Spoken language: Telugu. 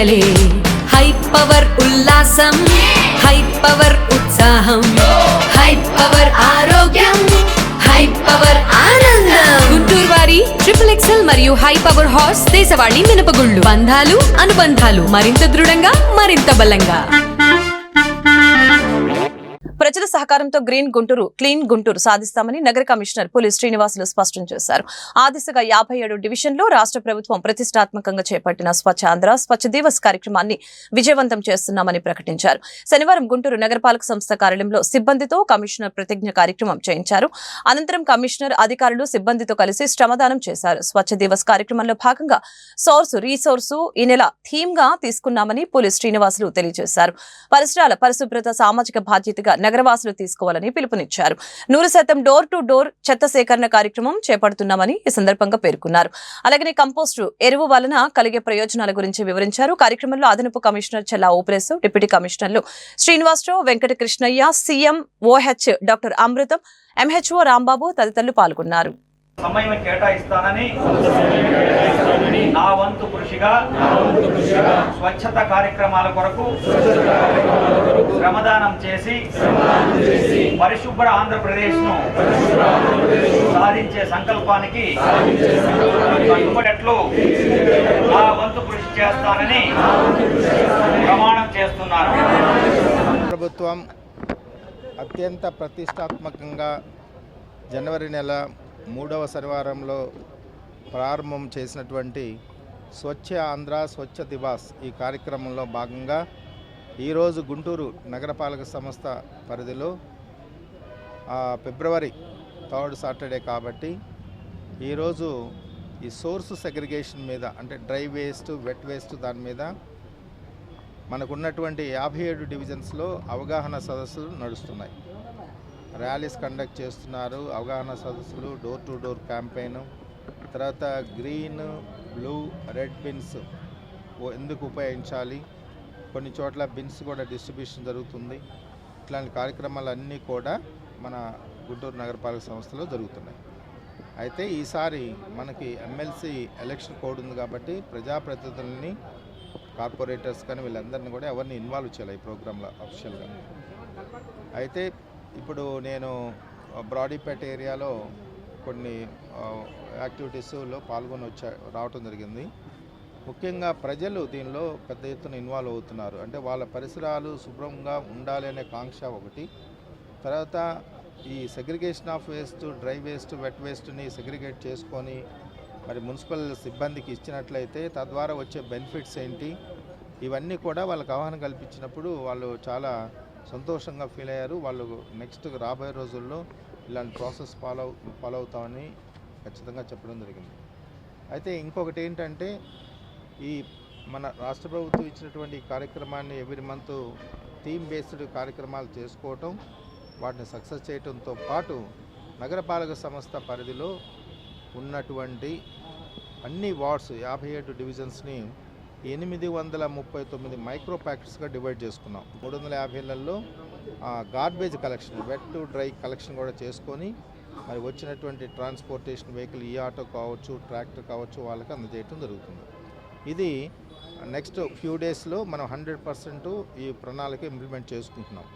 క్రీడలే హై పవర్ ఉల్లాసం, హై పవర్ ఉత్సాహం, హై పవర్ ఆరోగ్యం, హై పవర్ ఆనందం. గుంటూరు వారి XXL మరియు హై పవర్ హార్స్ దేశవాళీ మినపగుళ్ళు. బంధాలు అనుబంధాలు మరింత దృఢంగా, మరింత బలంగా. ప్రజల సహకారంతో గ్రీన్ గుంటూరు, క్లీన్ గుంటూరు సాధిస్తామని నగర కమిషనర్ పులి శ్రీనివాసులు స్పష్టం చేశారు. ఆ దిశగా 57 డివిజన్లో రాష్ట్ర ప్రభుత్వం ప్రతిష్టాత్మకంగా చేపట్టిన స్వచ్ఛ ఆంధ్ర, స్వచ్ఛ దివస్ కార్యక్రమాన్ని విజయవంతం చేస్తున్నామని ప్రకటించారు. శనివారం గుంటూరు నగరపాలక సంస్థ కార్యాలయంలో సిబ్బందితో కమిషనర్ ప్రతిజ్ఞ కార్యక్రమం చేయించారు. అనంతరం కమిషనర్ అధికారులు సిబ్బందితో కలిసి శ్రమదానం చేశారు. స్వచ్ఛ దివస్ కార్యక్రమంలో భాగంగా రీసోర్సు ఈ నెల థీమ్ గా తీసుకున్నామని పులి శ్రీనివాసులు తెలియజేశారు. పరిసరాల పరిశుభ్రత సామాజిక బాధ్యతగా నగరవాసులు తీసుకోవాలని పిలుపునిచ్చారు. 100% డోర్ టు డోర్ చెత్త సేకరణ కార్యక్రమం చేపడుతున్నామని ఈ సందర్భంగా పేర్కొన్నారు. అలాగే కంపోస్టు ఎరువు వలన కలిగే ప్రయోజనాల గురించి వివరించారు. కార్యక్రమంలో అదనపు కమిషనర్ చెల్లా ఓప్రేసు, డిప్యూటీ కమిషనర్లు Srinivasarao, Venkata Krishnaiah, CM OH doctor Amrutham, MHO Rambabu తదితరులు పాల్గొన్నారు. సమయం కేటాయిస్తానని నా వంతు కృషిగా స్వచ్ఛత కార్యక్రమాల కొరకు శ్రమదానం చేసి పరిశుభ్ర ఆంధ్రప్రదేశ్ను సాధించే సంకల్పానికి కట్టుబడట్లు నా వంతు కృషి చేస్తానని ప్రమాణం చేస్తున్నాను. ప్రభుత్వం అత్యంత ప్రతిష్టాత్మకంగా జనవరి నెల 3వ శనివారంలో ప్రారంభం చేసినటువంటి స్వచ్ఛ ఆంధ్ర స్వచ్ఛ దివాస్ ఈ కార్యక్రమంలో భాగంగా ఈరోజు గుంటూరు నగరపాలక సంస్థ పరిధిలో ఫిబ్రవరి 3rd సాటర్డే కాబట్టి ఈరోజు ఈ సోర్స్ సెగ్రిగేషన్ మీద, అంటే డ్రై వేస్ట్, వెట్ వేస్ట్, దాని మీద మనకున్నటువంటి 57 డివిజన్స్లో అవగాహన సదస్సులు నడుస్తున్నాయి. ర్యాలీస్ కండక్ట్ చేస్తున్నారు. అవగాహన సదస్సులు, డోర్ టు డోర్ క్యాంపెయిన్, తర్వాత గ్రీన్, బ్లూ, రెడ్ బిన్స్ ఎందుకు ఉపయోగించాలి, కొన్ని చోట్ల బిన్స్ కూడా డిస్ట్రిబ్యూషన్ జరుగుతుంది. ఇట్లాంటి కార్యక్రమాలన్నీ కూడా మన గుంటూరు నగరపాలక సంస్థలో జరుగుతున్నాయి. అయితే ఈసారి మనకి ఎమ్మెల్సీ ఎలక్షన్ కోడ్ ఉంది కాబట్టి ప్రజాప్రతినిధులని, కార్పొరేటర్స్ కానీ వీళ్ళందరినీ కూడా ఎవరిని ఇన్వాల్వ్ చేయాలి ఈ ప్రోగ్రాంలో అఫిషియల్గా. అయితే ఇప్పుడు నేను బ్రాడీపేట ఏరియాలో కొన్ని యాక్టివిటీస్లో పాల్గొని రావటం జరిగింది. ముఖ్యంగా ప్రజలు దీనిలో పెద్ద ఎత్తున ఇన్వాల్వ్ అవుతున్నారు. అంటే వాళ్ళ పరిసరాలు శుభ్రంగా ఉండాలి అనే కాంక్ష ఒకటి. తర్వాత ఈ segregation of waste, dry waste, wet వేస్ట్ని సెగ్రిగేట్ చేసుకొని మరి మున్సిపల్ సిబ్బందికి ఇచ్చినట్లయితే తద్వారా వచ్చే బెనిఫిట్స్ ఏంటి, ఇవన్నీ కూడా వాళ్ళకి అవగాహన కల్పించినప్పుడు వాళ్ళు చాలా సంతోషంగా ఫీల్ అయ్యారు. వాళ్ళు నెక్స్ట్ రాబోయే రోజుల్లో ఇలాంటి ప్రాసెస్ ఫాలో అవుతామని ఖచ్చితంగా చెప్పడం జరిగింది. అయితే ఇంకొకటి ఏంటంటే, ఈ మన రాష్ట్ర ప్రభుత్వం ఇచ్చినటువంటి కార్యక్రమాన్ని ఎవ్రీ మంత్ థీమ్ బేస్డ్ కార్యక్రమాలు చేసుకోవటం, వాటిని సక్సెస్ చేయడంతో పాటు నగరపాలక సంస్థ పరిధిలో ఉన్నటువంటి అన్ని వార్డ్స్ 57 డివిజన్స్ని 839 మైక్రో ప్యాకెట్స్గా డివైడ్ చేసుకున్నాం. 350 ఇళ్లలో garbage collection, wet to dry collection కూడా చేసుకొని మరి వచ్చినటువంటి ట్రాన్స్పోర్టేషన్ వెహికల్, ఈ ఆటో కావచ్చు, ట్రాక్టర్ కావచ్చు, వాళ్ళకి అందజేయటం జరుగుతుంది. ఇది నెక్స్ట్ ఫ్యూ డేస్లో మనం 100% ఈ ప్రణాళిక ఇంప్లిమెంట్ చేసుకుంటున్నాం.